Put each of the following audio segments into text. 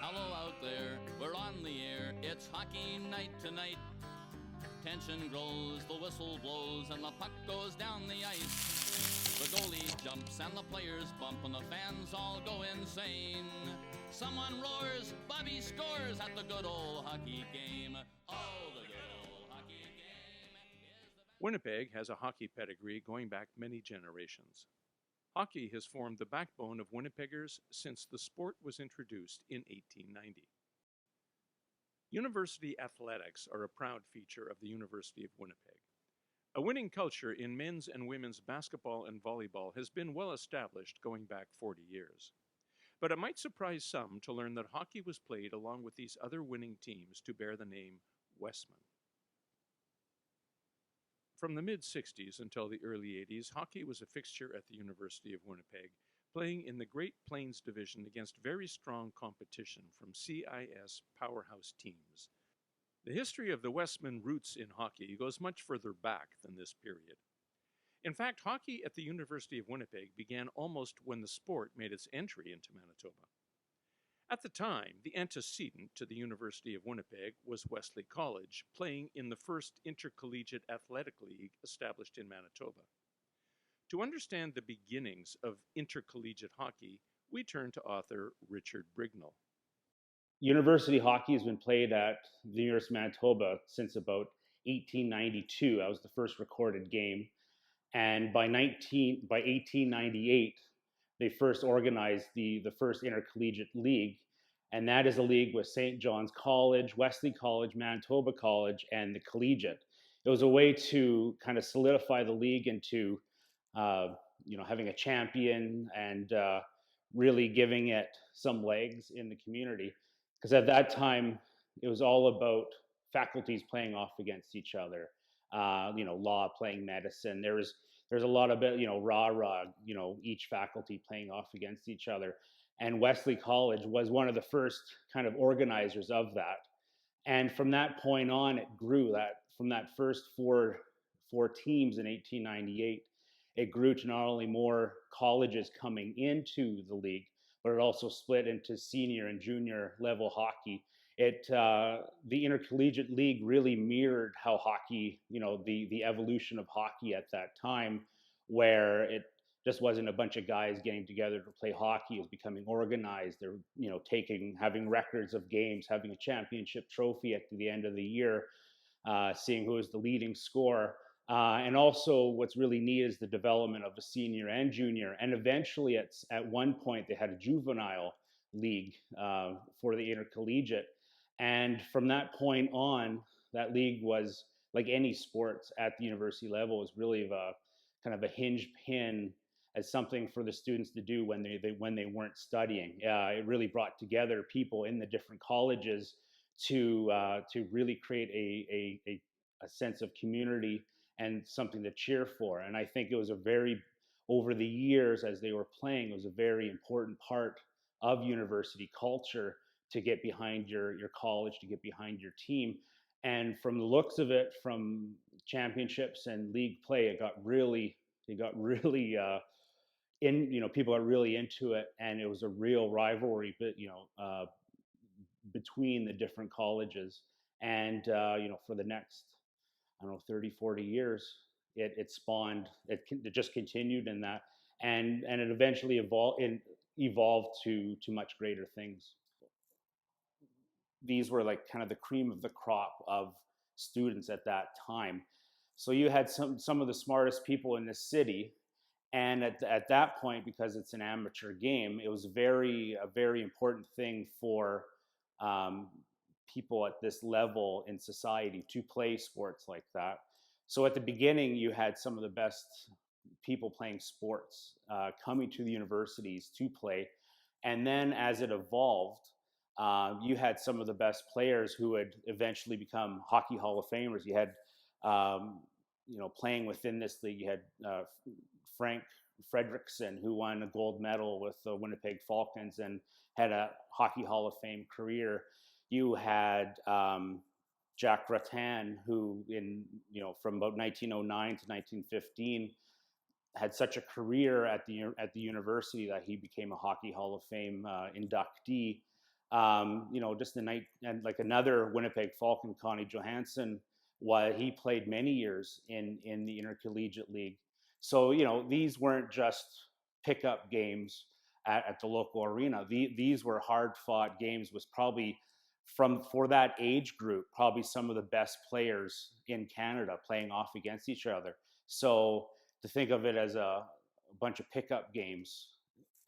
Hello out there, we're on the air. It's hockey night tonight. Tension grows, the whistle blows, and the puck goes down the ice. The goalie jumps and the players bump and the fans all go insane. Someone roars, Bobby scores at the good old hockey game. Oh, the good old hockey game. Winnipeg has a hockey pedigree going back many generations. Hockey has formed the backbone of Winnipeggers since the sport was introduced in 1890. University athletics are a proud feature of the University of Winnipeg. A winning culture in men's and women's basketball and volleyball has been well established going back 40 years. But it might surprise some to learn that hockey was played along with these other winning teams to bear the name Westmen. From the mid-60s until the early 80s, hockey was a fixture at the University of Winnipeg, playing in the Great Plains Division against very strong competition from CIS powerhouse teams. The history of the Westmen roots in hockey goes much further back than this period. In fact, hockey at the University of Winnipeg began almost when the sport made its entry into Manitoba. At the time, the antecedent to the University of Winnipeg was Wesley College, playing in the first intercollegiate athletic league established in Manitoba. To understand the beginnings of intercollegiate hockey, we turn to author Richard Brignall. University hockey has been played at the University of Manitoba since about 1892. That was the first recorded game. And by 1898, they first organized the first intercollegiate league. And that is a league with St. John's College, Wesley College, Manitoba College, and the collegiate. It was a way to kind of solidify the league into having a champion and really giving it some legs in the community. Because at that time, it was all about faculties playing off against each other. Law playing medicine. There's a lot of rah-rah, each faculty playing off against each other. And Wesley College was one of the first kind of organizers of that. And from that point on, it grew. That from that first four teams in 1898, it grew to not only more colleges coming into the league, but it also split into senior and junior level hockey. The intercollegiate league really mirrored how hockey, the evolution of hockey at that time, where it just wasn't a bunch of guys getting together to play hockey. It was becoming organized. They're, having records of games, having a championship trophy at the end of the year, seeing who was the leading scorer. And also what's really neat is the development of the senior and junior. And eventually at one point they had a juvenile league for the intercollegiate. And from that point on, that league was, like any sports at the university level, was really kind of a hinge pin as something for the students to do when they weren't studying. It really brought together people in the different colleges to really create a sense of community and something to cheer for. And I think it was over the years as they were playing, it was a very important part of university culture to get behind your college, to get behind your team. And from the looks of it, from championships and league play, it got really people got really into it, and it was a real rivalry, between the different colleges. And for the next, 30, 40 years, it spawned. It just continued in that, and it eventually evolved to much greater things. These were like kind of the cream of the crop of students at that time. So you had some of the smartest people in the city. And at that point, because it's an amateur game, it was a very important thing for people at this level in society to play sports like that. So at the beginning, you had some of the best people playing sports coming to the universities to play. And then as it evolved, you had some of the best players who would eventually become Hockey Hall of Famers. You had, playing within this league, you had Frank Fredrickson, who won a gold medal with the Winnipeg Falcons and had a Hockey Hall of Fame career. You had Jack Rattan, who from about 1909 to 1915 had such a career at the university that he became a Hockey Hall of Fame inductee. Just the night, and like another Winnipeg Falcon, Connie Johansson, he played many years in the intercollegiate league. So these weren't just pickup games at the local arena. These were hard fought games. Was probably for that age group, probably some of the best players in Canada playing off against each other. So to think of it as a bunch of pickup games,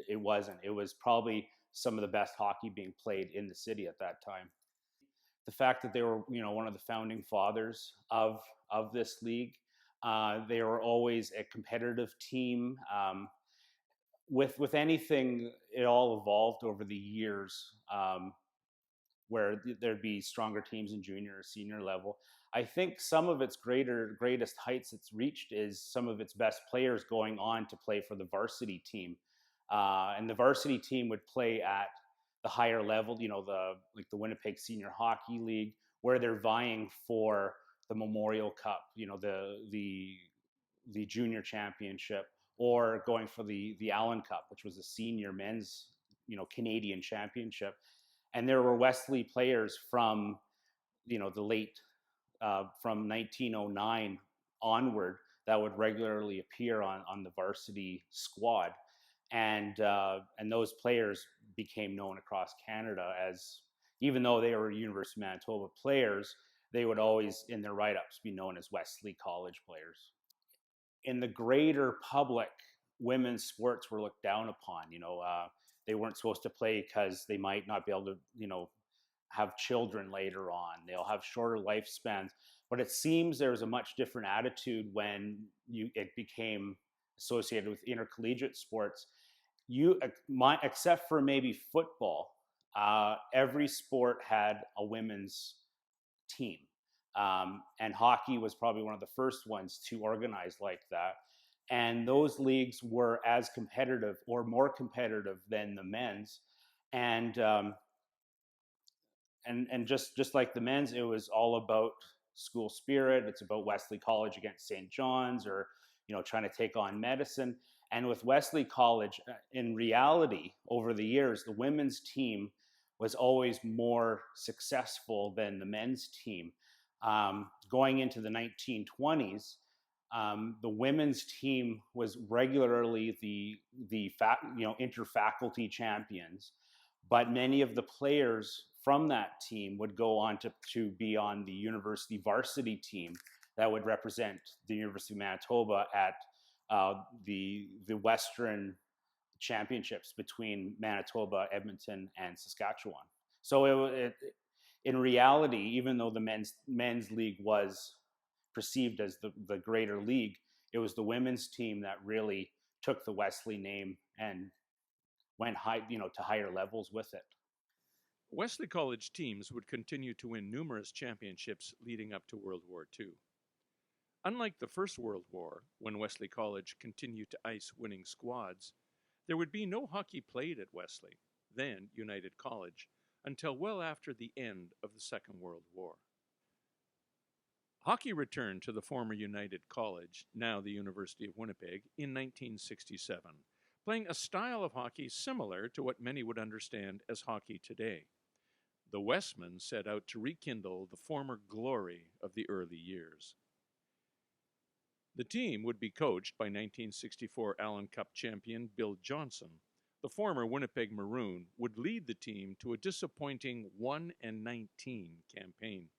it wasn't. It was probably some of the best hockey being played in the city at that time. The fact that they were, one of the founding fathers of this league, they were always a competitive team. With anything, it all evolved over the years, where there'd be stronger teams in junior or senior level. I think some of its greatest heights it's reached is some of its best players going on to play for the varsity team. And the varsity team would play at the higher level, the Winnipeg Senior Hockey League, where they're vying for the Memorial Cup, the junior championship, or going for the Allen Cup, which was a senior men's, Canadian championship. And there were Wesley players from, the late, from 1909 onward that would regularly appear on the varsity squad. And those players became known across Canada as, even though they were University of Manitoba players, they would always, in their write-ups, be known as Wesley College players. In the greater public, women's sports were looked down upon. They weren't supposed to play because they might not be able to, have children later on. They'll have shorter lifespans. But it seems there was a much different attitude when it became associated with intercollegiate sports. Except for maybe football, every sport had a women's team. And hockey was probably one of the first ones to organize like that. And those leagues were as competitive or more competitive than the men's. And just like the men's, it was all about school spirit. It's about Wesley College against St. John's, or trying to take on Medicine. And with Wesley College, in reality, over the years, the women's team was always more successful than the men's team. Going into the 1920s, the women's team was regularly the interfaculty champions, but many of the players from that team would go on to be on the university varsity team that would represent the University of Manitoba at the Western championships between Manitoba, Edmonton, and Saskatchewan. So in reality, even though the men's league was perceived as the greater league, it was the women's team that really took the Wesley name and went to higher levels with it. Wesley College teams would continue to win numerous championships leading up to World War II. Unlike the First World War, when Wesley College continued to ice winning squads, there would be no hockey played at Wesley, then United College, until well after the end of the Second World War. Hockey returned to the former United College, now the University of Winnipeg, in 1967, playing a style of hockey similar to what many would understand as hockey today. The Westmen set out to rekindle the former glory of the early years. The team would be coached by 1964 Allen Cup champion Bill Johnson. The former Winnipeg Maroon would lead the team to a disappointing 1-19 campaign.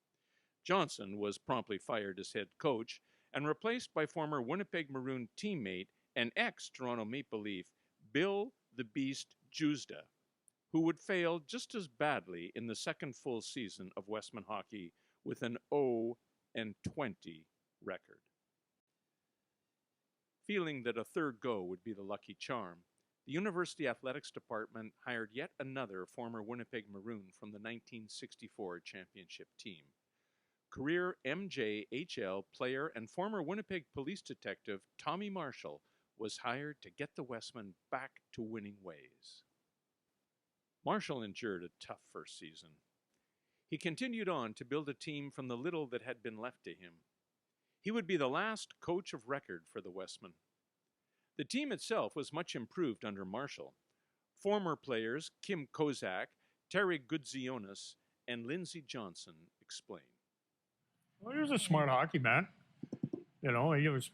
Johnson was promptly fired as head coach and replaced by former Winnipeg Maroon teammate and ex-Toronto Maple Leaf Bill the Beast Juzda, who would fail just as badly in the second full season of Westmen hockey with an 0-20 record. Feeling that a third go would be the lucky charm, the University Athletics Department hired yet another former Winnipeg Maroon from the 1964 championship team. Career MJHL player and former Winnipeg police detective Tommy Marshall was hired to get the Westmen back to winning ways. Marshall endured a tough first season. He continued on to build a team from the little that had been left to him. He would be the last coach of record for the Westmen. The team itself was much improved under Marshall. Former players Kim Kozak, Terry Goodzionis and Lindsey Johnson explain. Well, he was a smart hockey man. He was,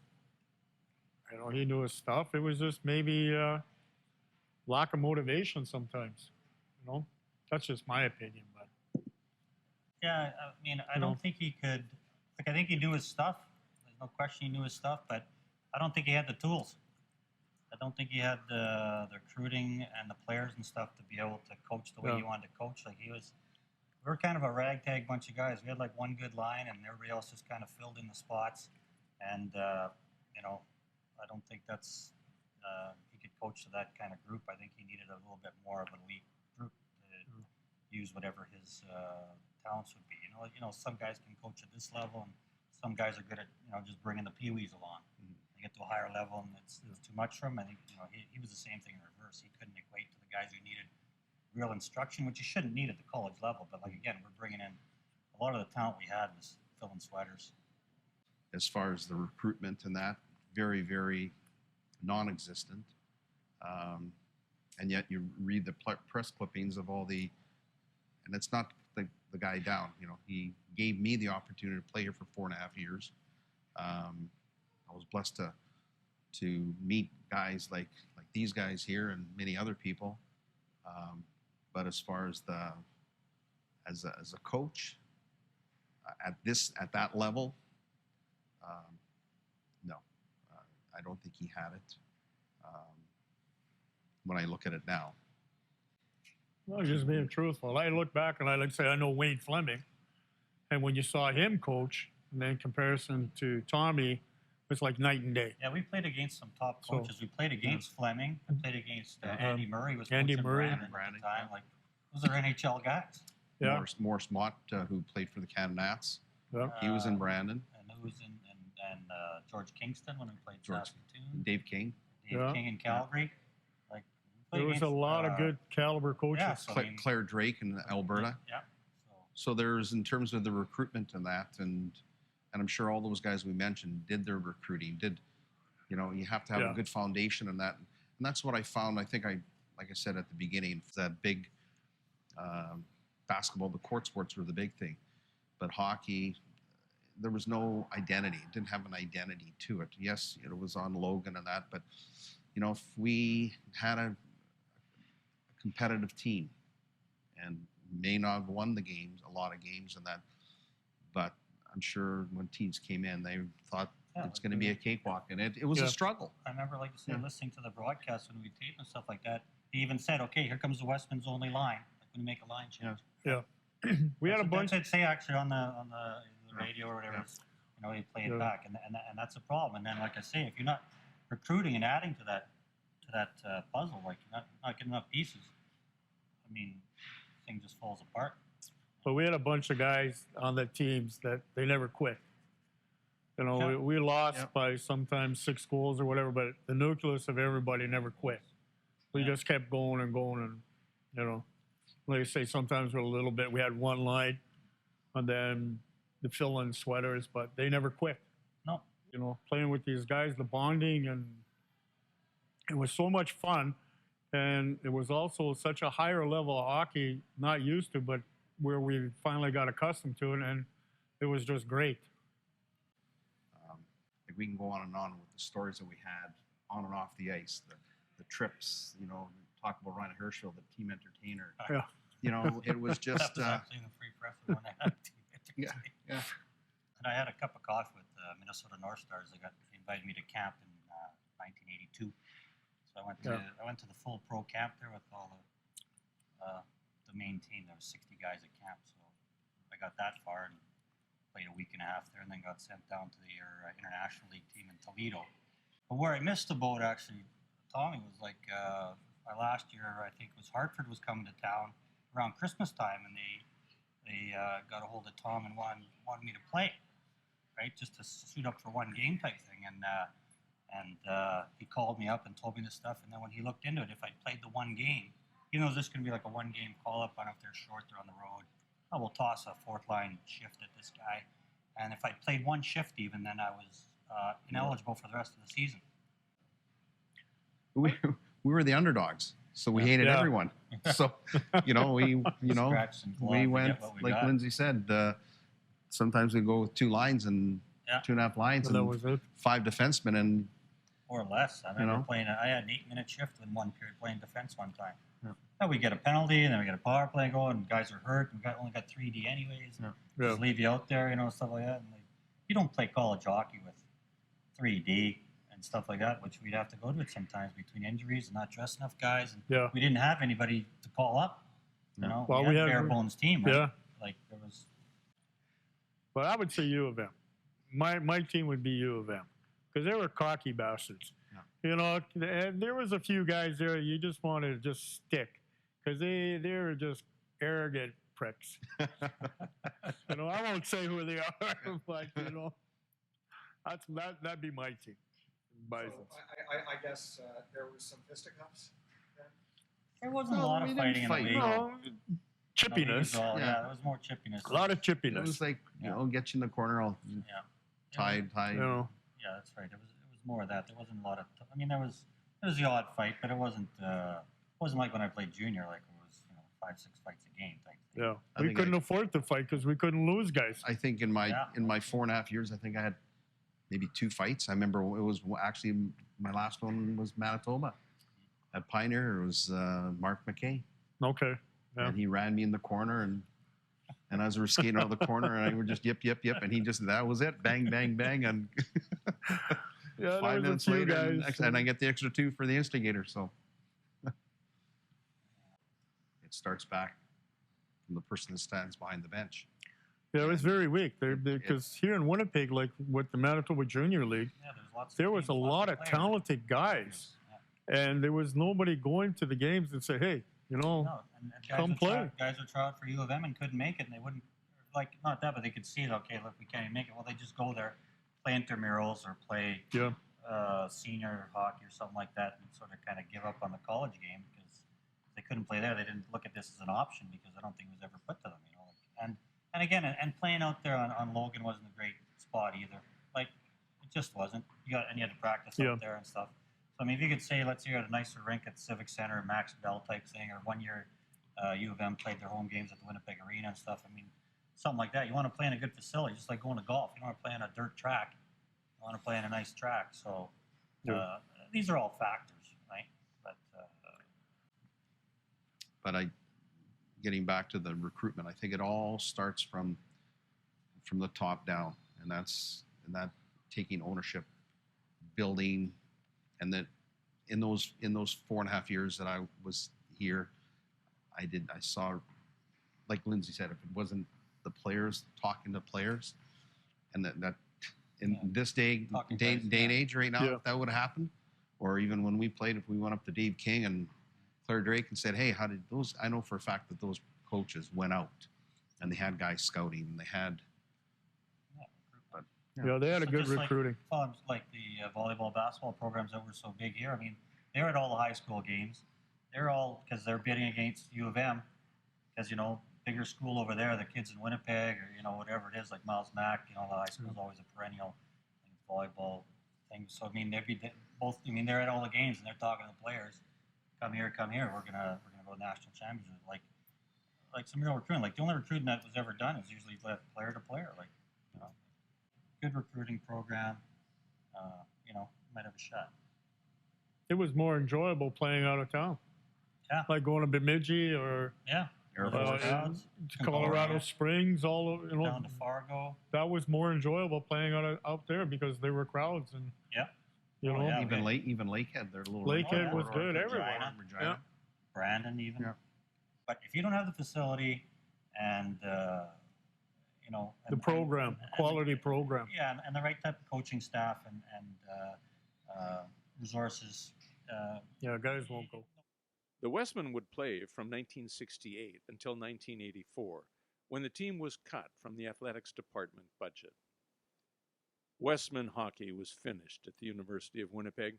he knew his stuff. It was just maybe lack of motivation sometimes. That's just my opinion. But yeah, I mean, I don't think he could. I think he knew his stuff. There's no question he knew his stuff, but I don't think he had the tools. I don't think he had the recruiting and the players and stuff to be able to coach the way he wanted to coach. Like we were kind of a ragtag bunch of guys. We had like one good line, and everybody else just kind of filled in the spots. And I don't think that's he could coach to that kind of group. I think he needed a little bit more of an elite group to use whatever his talents would be. Some guys can coach at this level, and some guys are good at just bringing the peewees along. They get to a higher level, and it's too much for him. I think he was the same thing in reverse. He couldn't equate to the guys who needed real instruction, which you shouldn't need at the college level. But again, we're bringing in a lot of the talent we had was filling sweaters. As far as the recruitment and that, very, very non-existent. And yet you read the press clippings of all the, and it's not the guy down. He gave me the opportunity to play here for 4.5 years. I was blessed to meet guys like these guys here and many other people. But as far as as a coach at that level, no, I don't think he had it. When I look at it now. Well, just being truthful. I look back and I say I know Wayne Fleming, and when you saw him coach, and then in comparison to Tommy, it's like night and day. Yeah, we played against some top coaches. We played against Fleming. We played against Andy Murray. Was Andy Murray at the time. Like those are NHL guys. Yeah. Morris Mott, who played for the Canada Nats. Yeah. He was in Brandon. And who was in George Kingston when we played Saskatoon. Dave King. King in Calgary. Like there was a lot of good caliber coaches. Yeah, so Claire Drake in Alberta. Yeah. So there's, in terms of the recruitment and that, and I'm sure all those guys we mentioned did their recruiting. You have to have a good foundation in that, and that's what I found. I think like I said at the beginning, that big basketball, the court sports were the big thing, but hockey, there was no identity. It didn't have an identity to it. Yes, it was on Logan and that, but if we had a competitive team and may not have won a lot of games and that, but I'm sure when teams came in, they thought it's going to be a cakewalk, and it was a struggle. I remember, like you said, listening to the broadcast when we taped and stuff like that. He even said, "Okay, here comes the Westmen's only line. Like when you make a line change." Yeah. We had a bunch. I'd say actually on the radio or whatever. He play it back, and that's a problem. And then, like I say, if you're not recruiting and adding to that puzzle, like you're not getting enough pieces, I mean, thing just falls apart. But we had a bunch of guys on the teams that they never quit. We lost by sometimes 6 goals or whatever, but the nucleus of everybody never quit. We just kept going and going, and like I say, sometimes with a little bit, we had one line, and then the fill-in sweaters, but they never quit. No. Playing with these guys, the bonding, and it was so much fun, and it was also such a higher level of hockey, not used to, but where we finally got accustomed to it, and it was just great. We can go on and on with the stories that we had on and off the ice, the trips, talk about Ryan Herschel, the team entertainer. It was just... that was actually the free press when I had team entertainer. Yeah. And I had a cup of coffee with Minnesota North Stars. They invited me to camp in 1982. So I went to the full pro camp there with all the main team. There was 60 guys at camp, so I got that far and played a week and a half there, and then got sent down to the International League team in Toledo. But where I missed the boat, actually, Tommy, was like my last year, I think it was Hartford was coming to town around Christmas time, and they got a hold of Tom and wanted me to play, right, just to suit up for one game type thing. And he called me up and told me this stuff, and then when he looked into it, if I played the one game, he knows this is going to be like a one-game call-up. I don't know if they're short, they're on the road. I will toss a fourth-line shift at this guy. And if I played one shift even, then I was ineligible for the rest of the season. We were the underdogs. So we hated Yeah. everyone. So, we Scratch and claw we to went, get what we like got. Lindsay said, sometimes we go with 2 lines and Yeah. 2.5 lines And that and was it. 5 defensemen. And Or less. I remember know? playing. I had an 8-minute shift in one period playing defense one time. Yeah. Then we get a penalty, and then we get a power play going, and guys are hurt. And only got 3D anyways. Yeah. Just leave you out there, stuff like that. And you don't play college hockey with 3D and stuff like that, which we'd have to go to it sometimes between injuries and not dress enough guys. And Yeah. we didn't have anybody to call up. Well, we we had had- bare bones team, right? Yeah. Like there was. But I would say U of M. My team would be U of M because they were cocky bastards. Yeah. And there was a few guys there you just wanted to just stick because they were just arrogant pricks. I won't say who they are, but that'd be my team. Bisons. So I guess there was some fisticuffs. There wasn't No, a lot we of didn't fighting in fight. the league. No, chippiness. Yeah, there was more chippiness. A lot of it chippiness. was like, Yeah. Get you in the corner, I'll Yeah. tie. You Yeah, that's right. It was more of that. There wasn't a lot of. There was the odd fight, but it wasn't like when I played junior. Like it was 5-6 fights a game type thing. Yeah, I we think couldn't afford to fight because we couldn't lose guys. I think in my Yeah. 4.5 years, I think I had maybe 2 fights. I remember it was actually my last one was Manitoba. At Pioneer, it was Mark McKay. Okay. Yeah. And he ran me in the corner, and as we were skating out of the corner, and I would just yip, and he just, that was it, bang, bang, bang, and Yeah, 5 there was minutes a few later, guys. and I get the extra 2 for the instigator. So it starts back from the person that stands behind the bench. Yeah, it was very weak because here in Winnipeg, like with the Manitoba Junior League, Yeah, there's lots. Of there was a teams, lot lots of players. talented guys, Yeah. and there was nobody going to the games and say, "Hey, No, and guys come would play." guys would try out for U of M and couldn't make it, and they wouldn't not that, but they could see it. Okay, look, we can't even make it. Well, they just go there, play intramurals or play Yeah, senior hockey or something like that, and sort of kind of give up on the college game because they couldn't play there. They didn't look at this as an option because I don't think it was ever put to them. And again, and playing out there on Logan wasn't a great spot either. Like it just wasn't. You had to practice Yeah. out there and stuff. So if you could say, let's say you had a nicer rink at Civic Center, Max Bell type thing, or one year U of M played their home games at the Winnipeg Arena and stuff. Something like that. You want to play in a good facility, just like going to golf. You don't want to play on a dirt track. You want to play on a nice track. So these are all factors, right? But getting back to the recruitment, I think it all starts from the top down, and that taking ownership, building, and that in those 4.5 years that I was here, I saw, like Lindsay said, if it wasn't the players talking to players, and that in this day Talking and players, age right now, Yeah. if that would have happened, or even when we played, if we went up to Dave King and Claire Drake and said, hey, how did those, I know for a fact that those coaches went out and they had guys scouting and they had, yeah, they had a So good just like- recruiting. Like the volleyball, basketball programs that were so big here. They're at all the high school games. They're all because they're bidding against U of M because bigger school over there. The kids in Winnipeg or whatever it is, like Miles Mack. The high school is always a perennial volleyball thing. So they'd be both. They're at all the games and they're talking to the players. Come here. We're gonna go to national championship. Like some real recruiting. Like the only recruiting that was ever done is usually left player to player. Good recruiting program. Might have a shot. It was more enjoyable playing out of town. Yeah. Like going to Bemidji or Yeah. Air Little Force. crowds, Colorado Springs, all over, down to Fargo. that was more enjoyable playing out there because there were crowds and Yeah. know. yeah. even Lakehead, their little Lakehead was good everywhere. Regina. Yeah. Brandon even. Yeah. But if you don't have the facility and The program, quality program. Yeah, and the right type of coaching staff and resources. Yeah, guys won't go. The Westmen would play from 1968 until 1984, when the team was cut from the athletics department budget. Westmen hockey was finished at the University of Winnipeg.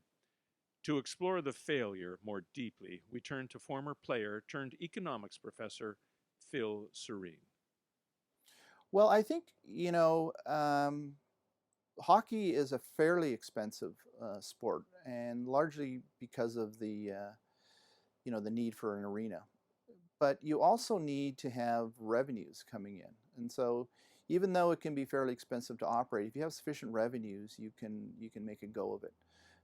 To explore the failure more deeply, we turn to former player turned economics professor Phil Serene. Well, I think, hockey is a fairly expensive sport, and largely because of the the need for an arena. But you also need to have revenues coming in. And so even though it can be fairly expensive to operate, if you have sufficient revenues, you can make a go of it.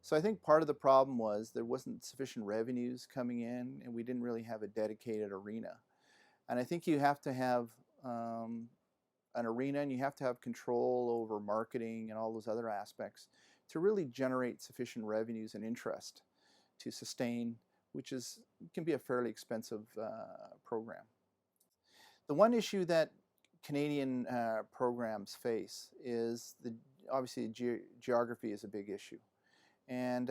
So I think part of the problem was there wasn't sufficient revenues coming in, and we didn't really have a dedicated arena. And I think you have to have an arena, and you have to have control over marketing and all those other aspects to really generate sufficient revenues and interest to sustain, which can be a fairly expensive program. The one issue that Canadian programs face is obviously geography is a big issue. And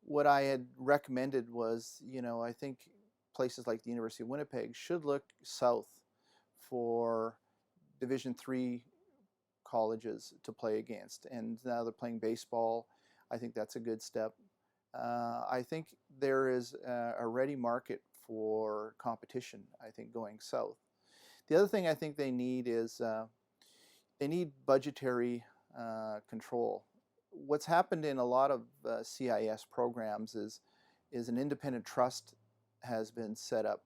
what I had recommended was, I think places like the University of Winnipeg should look south for Division III colleges to play against. And now they're playing baseball. I think that's a good step. I think there is a ready market for competition, I think, going south. The other thing I think they need is they need budgetary control. What's happened in a lot of CIS programs is an independent trust has been set up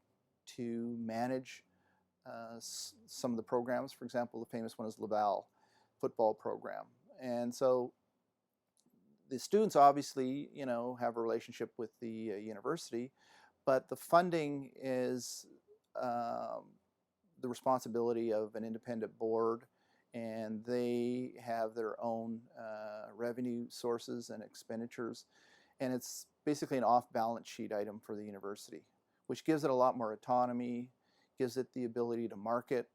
to manage some of the programs. For example, the famous one is Laval football program. And so the students obviously, have a relationship with the university, but the funding is the responsibility of an independent board, and they have their own revenue sources and expenditures, and it's basically an off-balance sheet item for the university, which gives it a lot more autonomy, gives it the ability to market,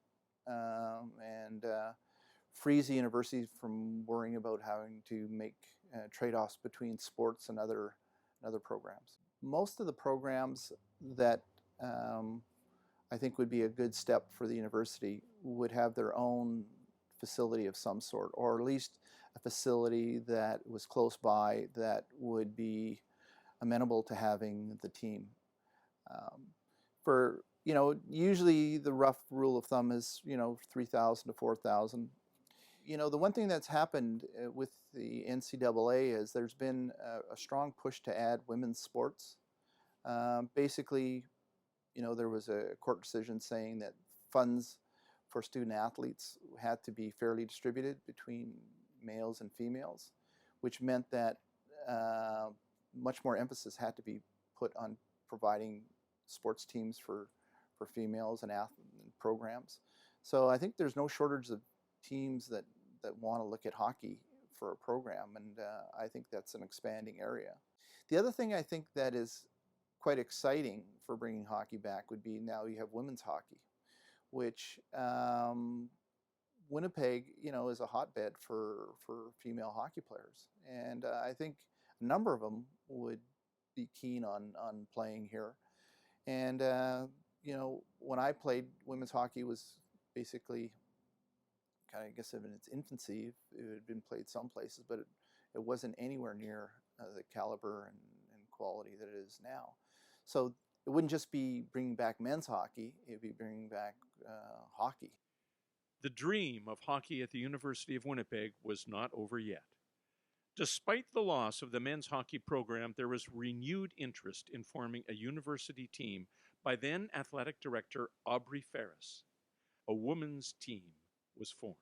and frees the university from worrying about having to make trade-offs between sports and other programs. Most of the programs that I think would be a good step for the university would have their own facility of some sort, or at least a facility that was close by that would be amenable to having the team. Usually the rough rule of thumb is, 3,000 to 4,000. The one thing that's happened with the NCAA is there's been a strong push to add women's sports. Basically, there was a court decision saying that funds for student athletes had to be fairly distributed between males and females, which meant that much more emphasis had to be put on providing sports teams for females and programs. So I think there's no shortage of teams that want to look at hockey for a program, and I think that's an expanding area. The other thing I think that is quite exciting for bringing hockey back would be now you have women's hockey, which Winnipeg, is a hotbed for female hockey players, and I think a number of them would be keen on playing here. And when I played, women's hockey was basically kind of, I guess, in its infancy. It had been played some places, but it wasn't anywhere near the caliber and quality that it is now. So it wouldn't just be bringing back men's hockey, it would be bringing back hockey. The dream of hockey at the University of Winnipeg was not over yet. Despite the loss of the men's hockey program, there was renewed interest in forming a university team by then athletic director Aubrey Ferris. A women's team was formed.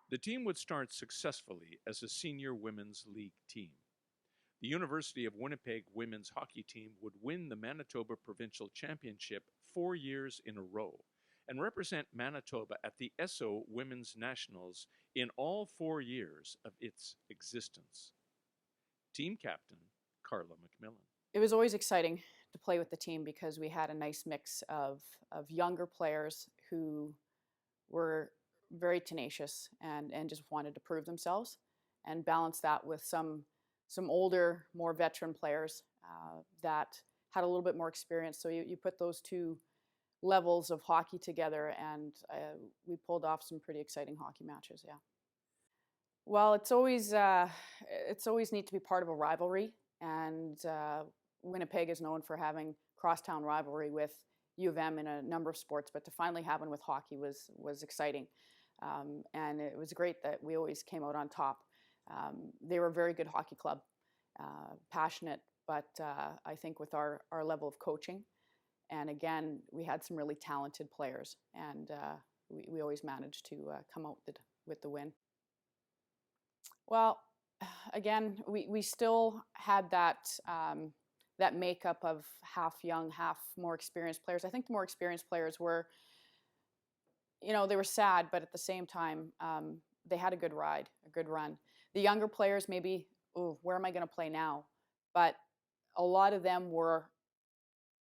The team would start successfully as a senior women's league team. The University of Winnipeg women's hockey team would win the Manitoba Provincial Championship 4 years in a row and represent Manitoba at the ESO Women's Nationals in all 4 years of its existence. Team captain, Carla McMillan. It was always exciting to play with the team because we had a nice mix of younger players who were very tenacious and just wanted to prove themselves, and balance that with some older, more veteran players that had a little bit more experience. So you put those two levels of hockey together, and we pulled off some pretty exciting hockey matches. Yeah. Well, it's always neat to be part of a rivalry, and Winnipeg is known for having crosstown rivalry with U of M in a number of sports, but to finally have one with hockey was exciting, and it was great that we always came out on top. They were a very good hockey club, passionate, but I think with our level of coaching, and again, we had some really talented players, and we always managed to come out with the win. Well, again, we still had that makeup of half young, half more experienced players. I think the more experienced players were, they were sad, but at the same time, they had a good ride, a good run. The younger players maybe, where am I going to play now? But a lot of them were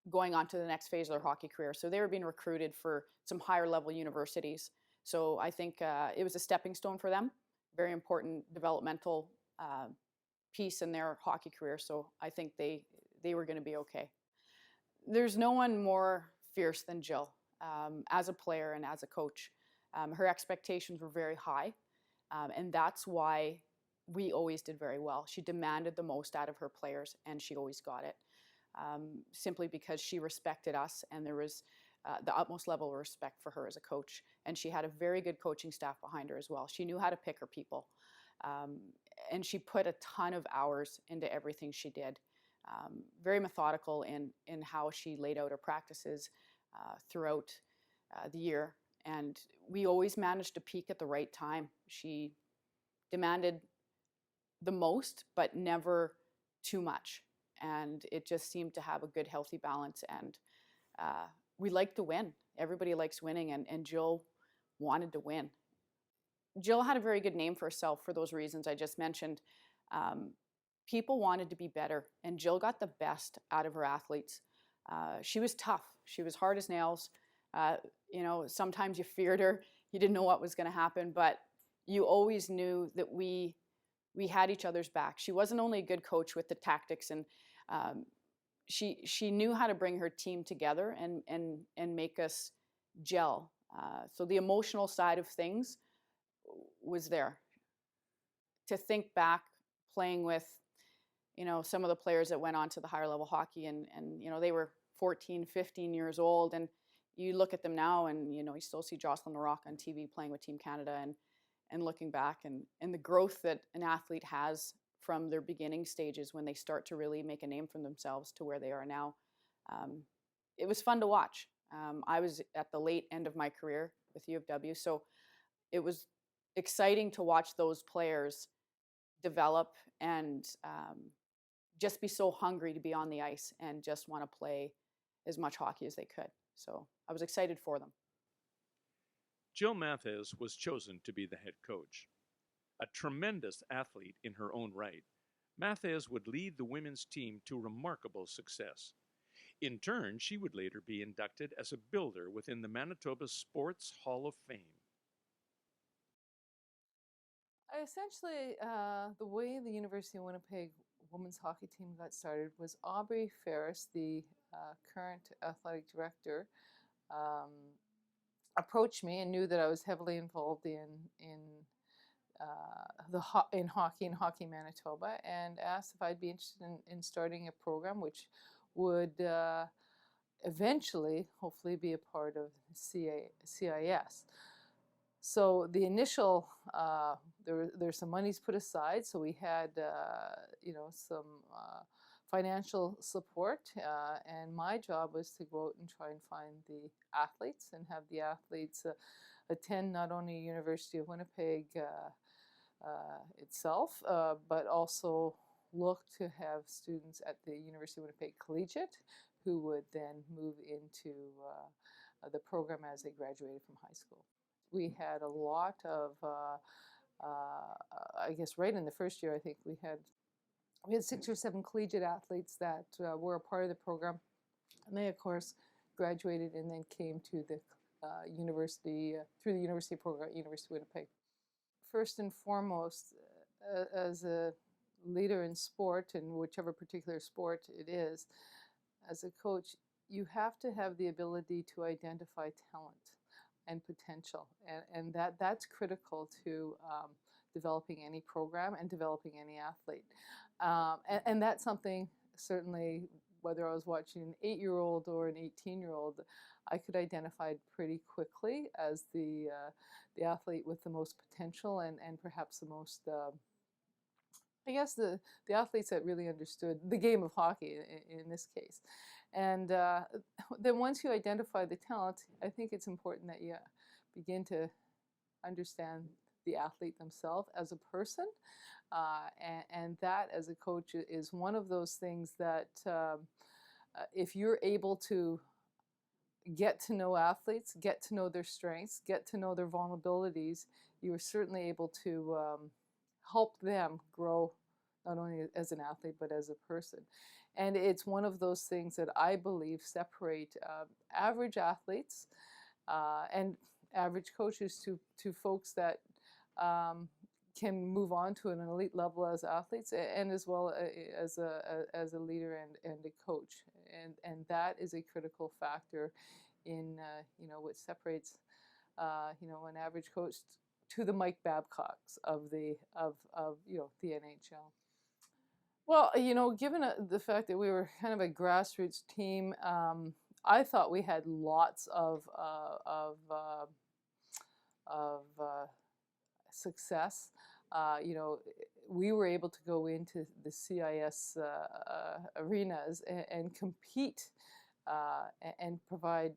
going on to the next phase of their hockey career. So they were being recruited for some higher level universities. So I think it was a stepping stone for them, very important developmental piece in their hockey career. So I think they were going to be okay. There's no one more fierce than Jill as a player and as a coach. Her expectations were very high, and that's why we always did very well. She demanded the most out of her players, and she always got it, simply because she respected us, and there was the utmost level of respect for her as a coach. And she had a very good coaching staff behind her as well. She knew how to pick her people, and she put a ton of hours into everything she did. Very methodical in how she laid out her practices throughout the year. And we always managed to peak at the right time. She demanded the most, but never too much. And it just seemed to have a good, healthy balance. And we liked to win. Everybody likes winning, and Jill wanted to win. Jill had a very good name for herself for those reasons I just mentioned. People wanted to be better, and Jill got the best out of her athletes. She was tough. She was hard as nails. Sometimes you feared her. You didn't know what was going to happen, but you always knew that we had each other's back. She wasn't only a good coach with the tactics, and she knew how to bring her team together and make us gel. So the emotional side of things was there. To think back, playing with, some of the players that went on to the higher level hockey, and they were 14, 15 years old, and you look at them now, and you still see Jocelyn LaRock on TV playing with Team Canada, and looking back, and the growth that an athlete has from their beginning stages when they start to really make a name for themselves to where they are now. It was fun to watch. I was at the late end of my career with U of W, so it was exciting to watch those players develop and just be so hungry to be on the ice and just want to play as much hockey as they could. So I was excited for them. Jill Matthes was chosen to be the head coach. A tremendous athlete in her own right, Matthes would lead the women's team to remarkable success. In turn, she would later be inducted as a builder within the Manitoba Sports Hall of Fame. Essentially, the way the University of Winnipeg women's hockey team got started was Aubrey Ferris, the current athletic director, approached me and knew that I was heavily involved in Hockey Manitoba, and asked if I'd be interested in starting a program which would eventually, hopefully, be a part of CIS. So the initial, there's some monies put aside, so we had, some financial support, and my job was to go out and try and find the athletes and have the athletes attend not only University of Winnipeg itself, but also look to have students at the University of Winnipeg collegiate who would then move into the program as they graduated from high school. We had a lot of, I guess right in the first year, I think we had 6 or 7 collegiate athletes that were a part of the program. And they, of course, graduated and then came to the university, through the university program at University of Winnipeg. First and foremost, as a leader in sport, in whichever particular sport it is, as a coach, you have to have the ability to identify talent and potential, and that's critical to developing any program and developing any athlete. And that's something, certainly, whether I was watching an 8-year-old or an 18-year-old, I could identify pretty quickly as the athlete with the most potential and perhaps the most, I guess, the athletes that really understood the game of hockey in this case. And then once you identify the talent, I think it's important that you begin to understand the athlete themselves as a person. And that, as a coach, is one of those things that if you're able to get to know athletes, get to know their strengths, get to know their vulnerabilities, you are certainly able to help them grow, not only as an athlete, but as a person. And it's one of those things that I believe separate average athletes and average coaches to folks that can move on to an elite level as athletes, and as well as a leader and a coach. And that is a critical factor in what separates an average coach to the Mike Babcocks of the NHL. Well, given the fact that we were kind of a grassroots team, I thought we had lots of success. We were able to go into the CIS arenas and compete and provide,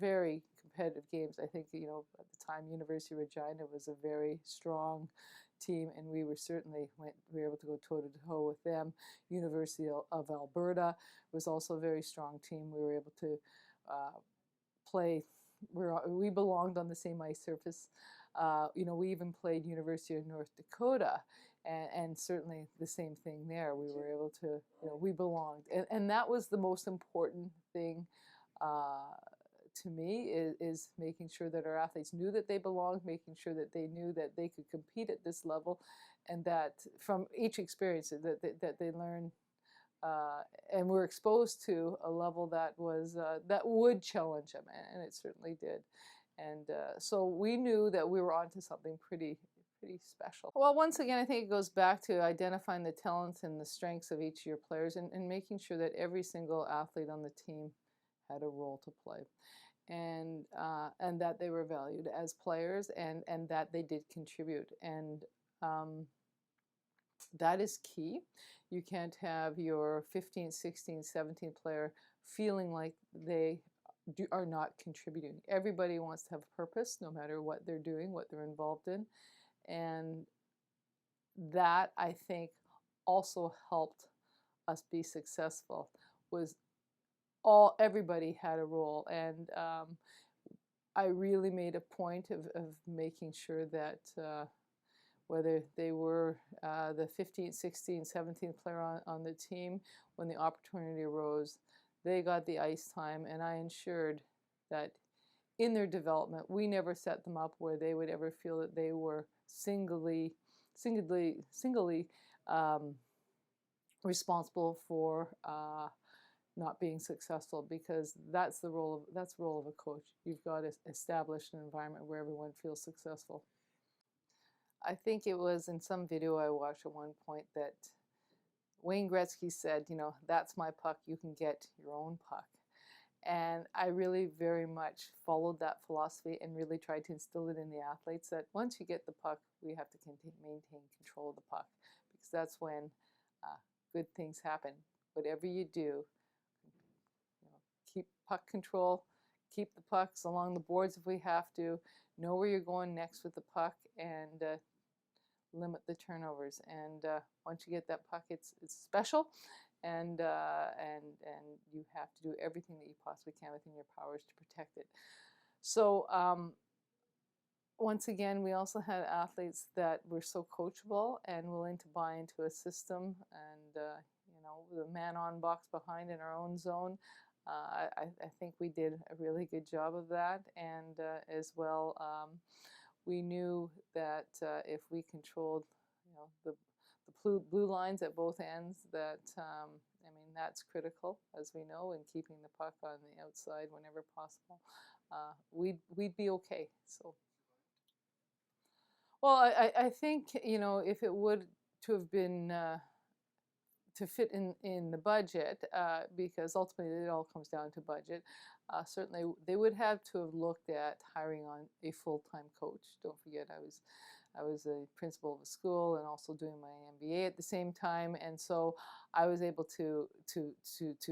very competitive games. I think, at the time, University of Regina was a very strong team, and we were able to go toe-to-toe with them. University of Alberta was also a very strong team. We were able to play. We belonged on the same ice surface. We even played University of North Dakota, and certainly the same thing there. We were able to, we belonged. And that was the most important thing to me, is making sure that our athletes knew that they belonged, making sure that they knew that they could compete at this level, and that from each experience that they learned and were exposed to a level that would challenge them, and it certainly did. And so we knew that we were onto something pretty special. Well, once again, I think it goes back to identifying the talents and the strengths of each of your players, and making sure that every single athlete on the team had a role to play, and that they were valued as players, and that they did contribute. And that is key. You can't have your 15, 16, 17 player feeling like they are not contributing. Everybody wants to have purpose, no matter what they're doing, what they're involved in. And that, I think, also helped us be successful, was everybody had a role. And I really made a point of making sure that whether they were the 15th, 16th, 17th player on the team, when the opportunity arose, they got the ice time, and I ensured that in their development, we never set them up where they would ever feel that they were singly responsible for not being successful, because that's the role of a coach. You've got to establish an environment where everyone feels successful. I think it was in some video I watched at one point that Wayne Gretzky said, that's my puck, you can get your own puck. And I really very much followed that philosophy and really tried to instill it in the athletes, that once you get the puck, we have to maintain control of the puck, because that's when good things happen. Whatever you do, keep puck control, keep the pucks along the boards if we have to, know where you're going next with the puck, and limit the turnovers. And once you get that puck, it's special, and you have to do everything that you possibly can within your powers to protect it. So once again, we also had athletes that were so coachable and willing to buy into a system, and you know, the man on, box behind in our own zone. I think we did a really good job of that, and as well, we knew that if we controlled, you know, the blue lines at both ends, that I mean, that's critical, as we know, in keeping the puck on the outside whenever possible. We'd be okay. So, well, I think, you know, if it would to have been to fit in the budget, because ultimately it all comes down to budget. Certainly, they would have to have looked at hiring on a full-time coach. Don't forget, I was a principal of a school and also doing my MBA at the same time, and so I was able to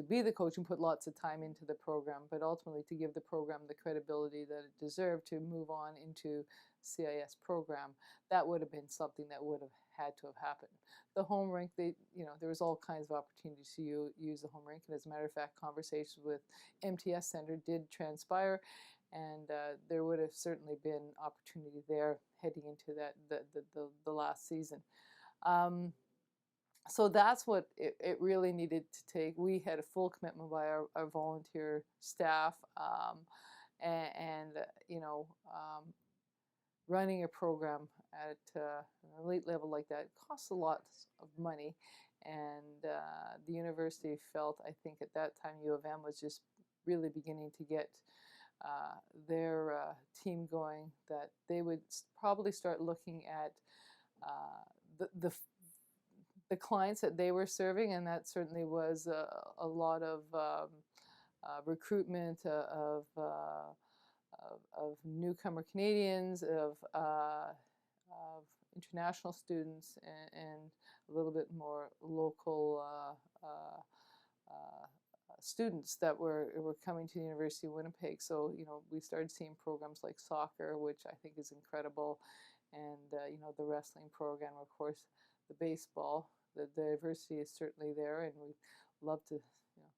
be the coach and put lots of time into the program, but ultimately to give the program the credibility that it deserved to move on into CIS program. That would have been something that would have had to have happened. The home rink, you know, there was all kinds of opportunities to use the home rink, and as a matter of fact, conversations with MTS Center did transpire, and there would have certainly been opportunity there heading into that the last season. So that's what it really needed to take. We had a full commitment by our volunteer staff, and you know, running a program at an elite level like that costs a lot of money, and the university felt, I think at that time, U of M was just really beginning to get their team going, that they would probably start looking at the clients that they were serving, and that certainly was a lot of recruitment of newcomer Canadians, of international students, and a little bit more local students that were coming to the University of Winnipeg. So, you know, we started seeing programs like soccer, which I think is incredible, and you know, the wrestling program, of course, the baseball. The diversity is certainly there, and we'd love to, you know,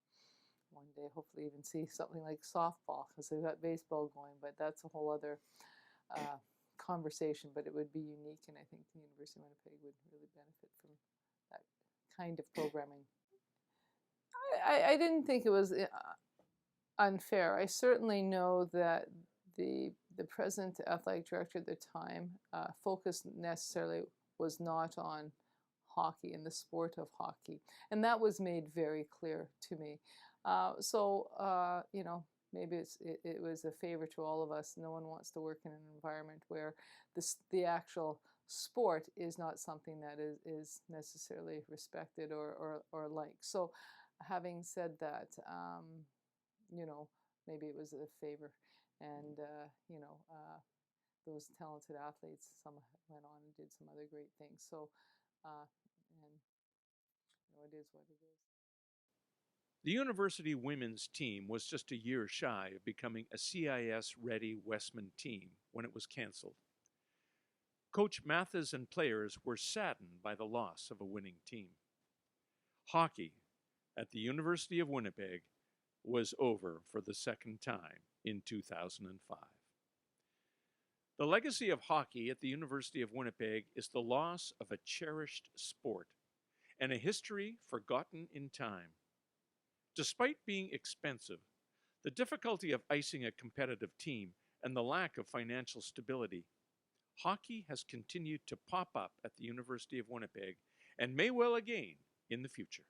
one day hopefully even see something like softball, because they've got baseball going, but that's a whole other conversation. But it would be unique, and I think the University of Winnipeg would really benefit from that kind of programming. I didn't think it was unfair. I certainly know that the present athletic director at the time focus necessarily was not on hockey and the sport of hockey, and that was made very clear to me. So you know, maybe it was a favor to all of us. No one wants to work in an environment where the actual sport is not something that is necessarily respected or liked. So, having said that, you know, maybe it was a favor, and you know, those talented athletes, some went on and did some other great things. So, and you know, it is what it is. The university women's team was just a year shy of becoming a CIS-ready Westmen team when it was cancelled. Coach Mathis and players were saddened by the loss of a winning team. Hockey at the University of Winnipeg was over for the second time in 2005. The legacy of hockey at the University of Winnipeg is the loss of a cherished sport and a history forgotten in time. Despite being expensive, the difficulty of icing a competitive team, and the lack of financial stability, hockey has continued to pop up at the University of Winnipeg and may well again in the future.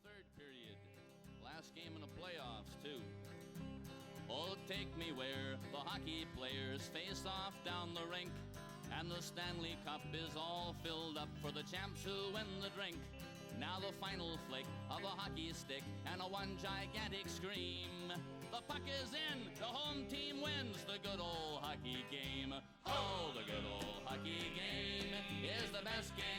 Third period, last game in the playoffs too. Oh, take me where the hockey players face off down the rink, and the Stanley Cup is all filled up for the champs who win the drink. Now the final flick of a hockey stick and a one gigantic scream. The puck is in, the home team wins the good old hockey game. Oh, the good old hockey game is the best game